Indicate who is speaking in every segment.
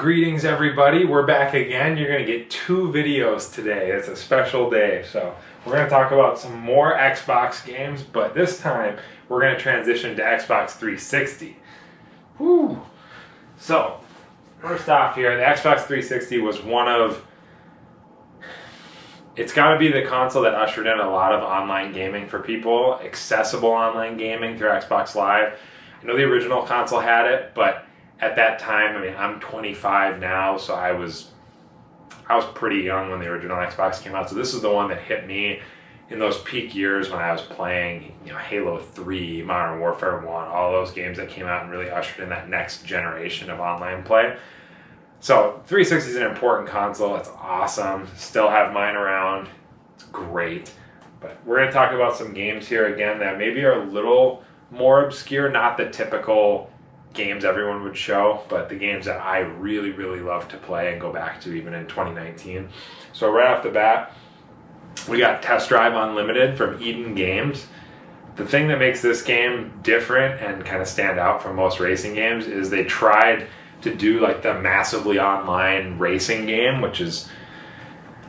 Speaker 1: Greetings everybody, we're back again. You're going to get 2 videos today. It's a special day. So we're going to talk about some more Xbox games, but this time we're going to transition to Xbox 360. Woo! So, first off here, the Xbox 360 was one of... It's got to be the console that ushered in a lot of online gaming for people, accessible online gaming through Xbox Live. I know the original console had it, but at that time, I mean, I'm 25 now, so I was pretty young when the original Xbox came out. So this is the one that hit me in those peak years when I was playing, Halo 3, Modern Warfare 1, all those games that came out and really ushered in that next generation of online play. So 360 is an important console. It's awesome. Still have mine around. It's great. But we're going to talk about some games here again that maybe are a little more obscure, not the typical games everyone would show, but the games that I really, really love to play and go back to even in 2019. So right off the bat, we got Test Drive Unlimited from Eden Games. The thing that makes this game different and kind of stand out from most racing games is they tried to do like the massively online racing game, which is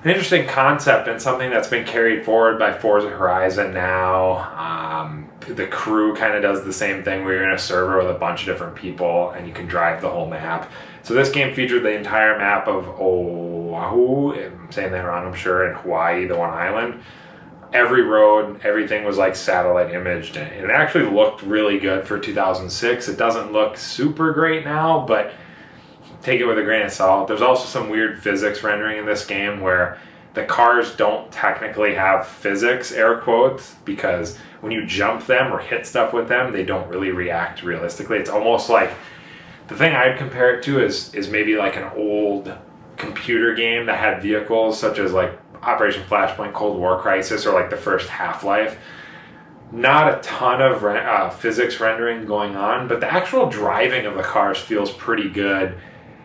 Speaker 1: an interesting concept and something that's been carried forward by Forza Horizon now. The crew kind of does the same thing where you're in a server with a bunch of different people and you can drive the whole map. So this game featured the entire map of Oahu, I'm saying that wrong, I'm sure, in Hawaii, the one island. Every road, everything was like satellite imaged, and it actually looked really good for 2006. It doesn't look super great now, but take it with a grain of salt. There's also some weird physics rendering in this game where the cars don't technically have physics, air quotes, because when you jump them or hit stuff with them, they don't really react realistically. It's almost like, the thing I'd compare it to is maybe like an old computer game that had vehicles such as like Operation Flashpoint, Cold War Crisis, or like the first Half-Life. Not a ton of physics rendering going on, but the actual driving of the cars feels pretty good.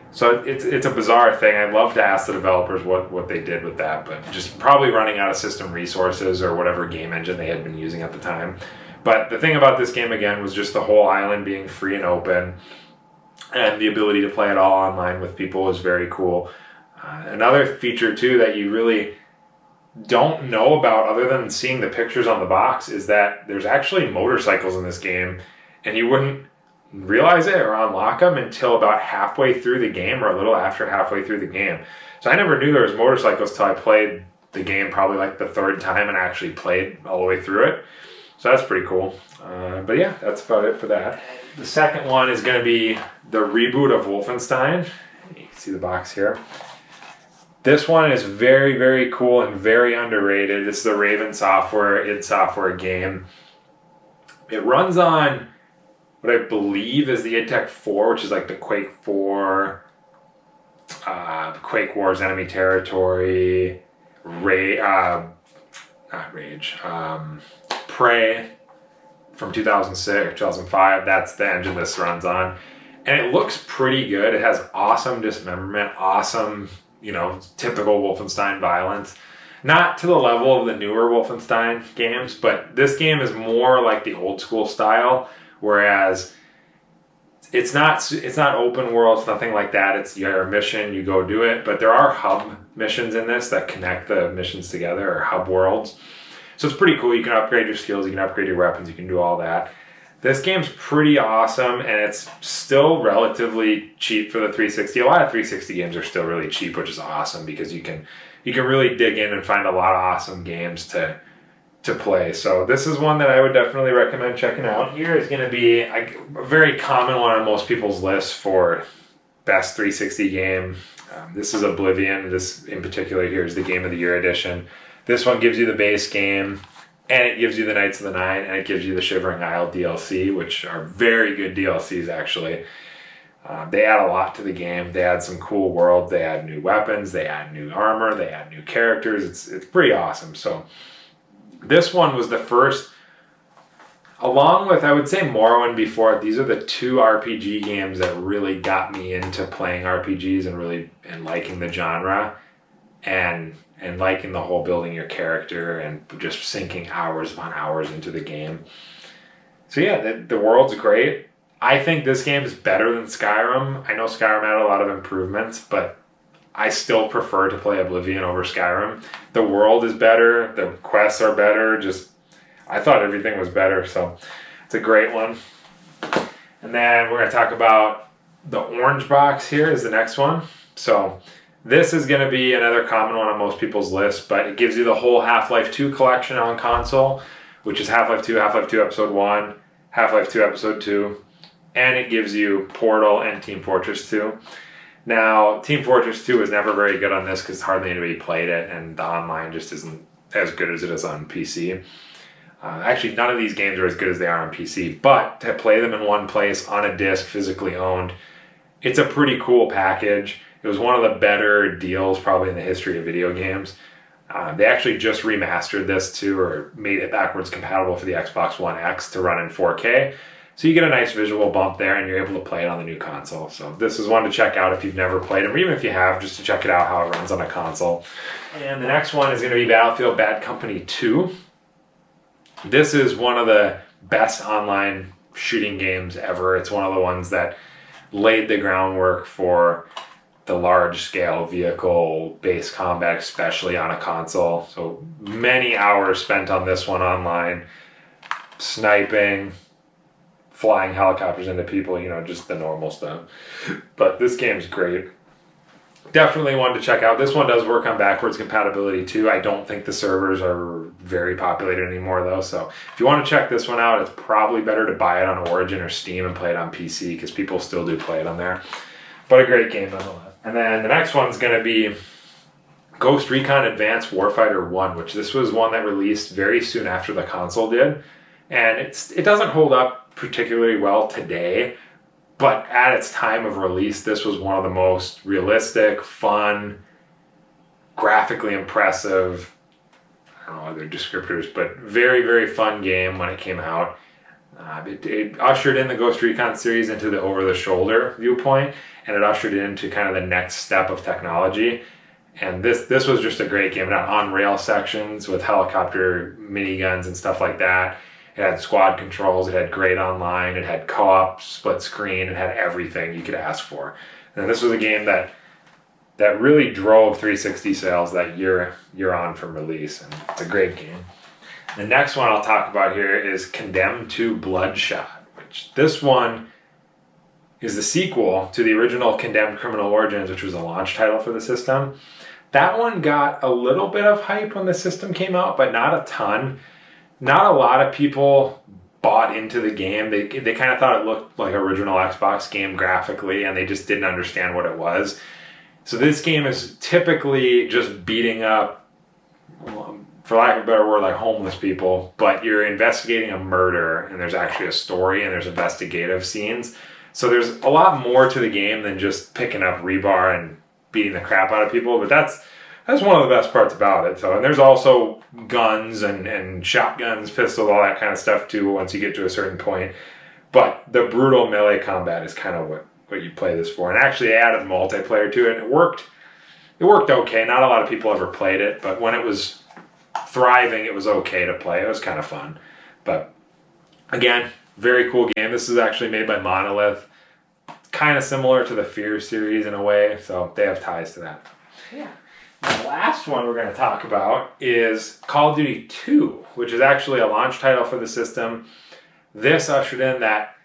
Speaker 1: So it's a bizarre thing. I'd love to ask the developers what they did with that, but just probably running out of system resources or whatever game engine they had been using at the time. But the thing about this game, again, was just the whole island being free and open, and the ability to play it all online with people was very cool. Another feature, too, that you really don't know about other than seeing the pictures on the box is that there's actually motorcycles in this game, and you wouldn't realize it or unlock them until about halfway through the game or a little after halfway through the game. So I never knew there was motorcycles till I played the game probably like the 3rd time and actually played all the way through it. So that's pretty cool. But yeah, that's about it for that. The second one is going to be the reboot of Wolfenstein. You can see the box here. This one is very, very cool and very underrated. It's the Raven Software, id Software game. It runs on what I believe is the id Tech 4, which is like the Quake 4, Quake Wars Enemy Territory, Prey from 2006, 2005. That's the engine this runs on. And it looks pretty good. It has awesome dismemberment, awesome, typical Wolfenstein violence. Not to the level of the newer Wolfenstein games, but this game is more like the old school style. Whereas it's not open world, it's nothing like that. It's your mission, you go do it. But there are hub missions in this that connect the missions together, or hub worlds. So it's pretty cool. You can upgrade your skills, you can upgrade your weapons, you can do all that. This game's pretty awesome, and it's still relatively cheap for the 360. A lot of 360 games are still really cheap, which is awesome because you can really dig in and find a lot of awesome games to play. So this is one that I would definitely recommend checking out. Here is going to be a very common one on most people's lists for best 360 game. This is Oblivion. This in particular here is the Game of the Year edition. This one gives you the base game, and it gives you the Knights of the Nine, and it gives you the Shivering Isle DLC, which are very good DLCs actually. They add a lot to the game. They add some cool worlds. They add new weapons. They add new armor. They add new characters. It's pretty awesome. So this one was the first, along with, I would say, Morrowind before. These are the 2 RPG games that really got me into playing RPGs and liking the genre and liking the whole building your character and just sinking hours upon hours into the game. So yeah, the world's great. I think this game is better than Skyrim. I know Skyrim had a lot of improvements, but I still prefer to play Oblivion over Skyrim. The world is better, the quests are better, just I thought everything was better, so it's a great one. And then we're going to talk about the orange box here is the next one. So this is going to be another common one on most people's list, but it gives you the whole Half-Life 2 collection on console, which is Half-Life 2, Half-Life 2 Episode 1, Half-Life 2 Episode 2, and it gives you Portal and Team Fortress 2. Now, Team Fortress 2 was never very good on this because hardly anybody played it, and the online just isn't as good as it is on PC. Actually, none of these games are as good as they are on PC, but to play them in one place on a disc, physically owned, it's a pretty cool package. It was one of the better deals probably in the history of video games. They actually just remastered this too, or made it backwards compatible for the Xbox One X to run in 4K. So you get a nice visual bump there, and you're able to play it on the new console. So this is one to check out if you've never played it, or even if you have, just to check it out how it runs on a console. And the next one is going to be Battlefield Bad Company 2. This is one of the best online shooting games ever. It's one of the ones that laid the groundwork for the large-scale vehicle-based combat, especially on a console. So many hours spent on this one online, sniping, flying helicopters into people, you know, just the normal stuff. But this game's great. Definitely one to check out. This one does work on backwards compatibility too. I don't think the servers are very populated anymore though. So if you want to check this one out, it's probably better to buy it on Origin or Steam and play it on PC because people still do play it on there. But a great game nonetheless. And then the next one's going to be Ghost Recon Advanced Warfighter 1, which this was one that released very soon after the console did. And it doesn't hold up particularly well today, but at its time of release, this was one of the most realistic, fun, graphically impressive, I don't know other descriptors, but very, very fun game when it came out. It ushered in the Ghost Recon series into the over-the-shoulder viewpoint, and it ushered it into kind of the next step of technology. And this was just a great game. It had on-rail sections with helicopter miniguns and stuff like that. It had squad controls, it had great online, it had co-op, split screen, it had everything you could ask for. And this was a game that really drove 360 sales that year on from release, and it's a great game. The next one I'll talk about here is Condemned 2 Bloodshot, which this one is the sequel to the original Condemned Criminal Origins, which was a launch title for the system. That one got a little bit of hype when the system came out, but not a ton. Not a lot of people bought into the game. They kind of thought it looked like original Xbox game graphically, and they just didn't understand what it was. So this game is typically just beating up, for lack of a better word, like homeless people, but you're investigating a murder, and there's actually a story, and there's investigative scenes. So there's a lot more to the game than just picking up rebar and beating the crap out of people, but that's one of the best parts about it. So, and there's also guns and shotguns, pistols, all that kind of stuff too once you get to a certain point. But the brutal melee combat is kind of what you play this for. And actually they added multiplayer to it, and it worked okay. Not a lot of people ever played it, but when it was thriving, it was okay to play. It was kind of fun. But again, very cool game. This is actually made by Monolith. Kind of similar to the Fear series in a way, so they have ties to that. Yeah. The last one we're going to talk about is Call of Duty 2, which is actually a launch title for the system. This ushered in that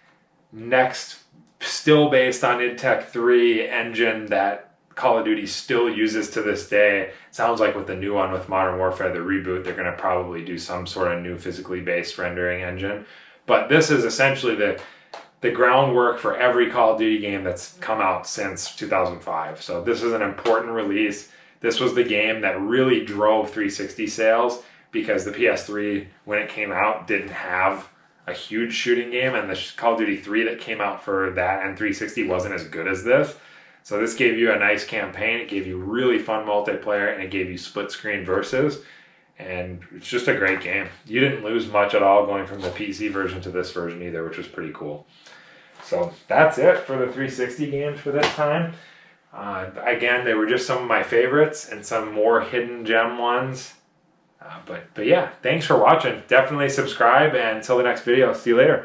Speaker 1: next, still based on id Tech 3 engine that Call of Duty still uses to this day. Sounds like with the new one, with Modern Warfare, the reboot, they're going to probably do some sort of new physically based rendering engine. But this is essentially the groundwork for every Call of Duty game that's come out since 2005. So this is an important release. This was the game that really drove 360 sales because the PS3, when it came out, didn't have a huge shooting game, and the Call of Duty 3 that came out for that and 360 wasn't as good as this. So this gave you a nice campaign, it gave you really fun multiplayer, and it gave you split screen versus, and it's just a great game. You didn't lose much at all going from the PC version to this version either, which was pretty cool. So that's it for the 360 games for this time. Again, they were just some of my favorites and some more hidden gem ones. But yeah, thanks for watching. Definitely subscribe, and until the next video, see you later.